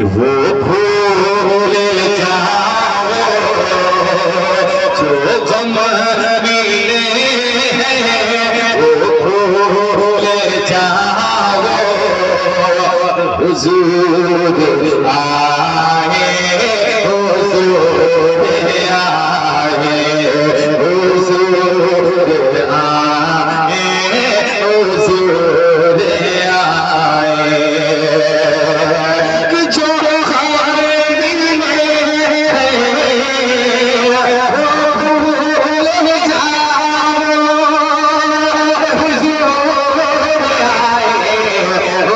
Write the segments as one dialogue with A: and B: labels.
A: वो भूल जाओ जो गम मिले हैं, वो भूल जाओ हुजूर आए, हुजूर आए, हुजूर आए, हुजूर आए। कि जो खाने भूल जाओ हुजूर आए,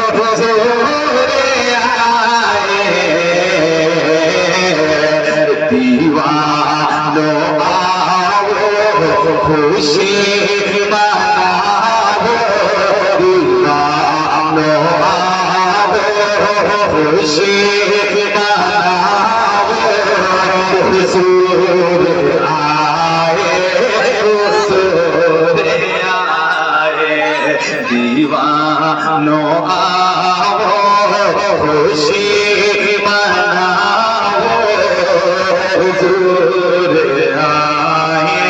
A: हुजूर आए। दीवानो आओ खुशी मनाओ, दीवानो आओ खुशी मनाओ, हुजूर आए, हुजूर आए। दीवानो आओ खुशी मनाओ, हुजूर आए,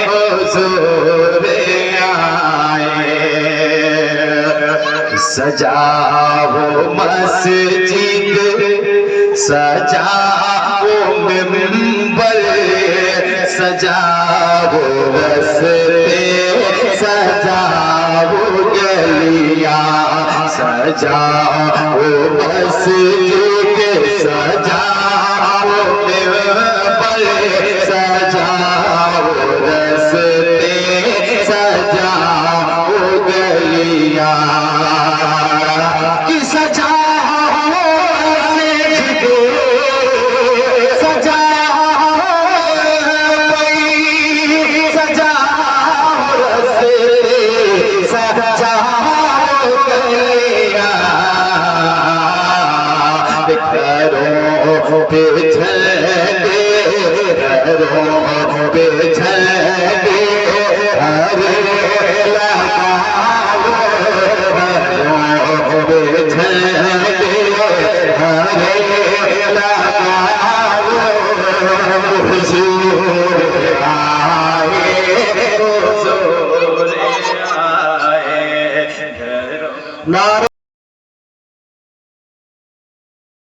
A: हुजूर आए। सजाओ मस्जिद, सजाओ मिंबर, सजाओ रस्ते, सजाओ गलियां, सजाओ मस्जिद, सजाओ मिंबर, सजाओ रस्ते, सजाओ गलियां। कि सजाओ मस्जिद, सजाओ सजाओ रस्ते, सजाओ गलियां। घरों पे झंडे, घरों पे झंडे हरे लगाओ, घरों पे झंडे हरे लगाओ, हुजूर आए, हुजूर आए।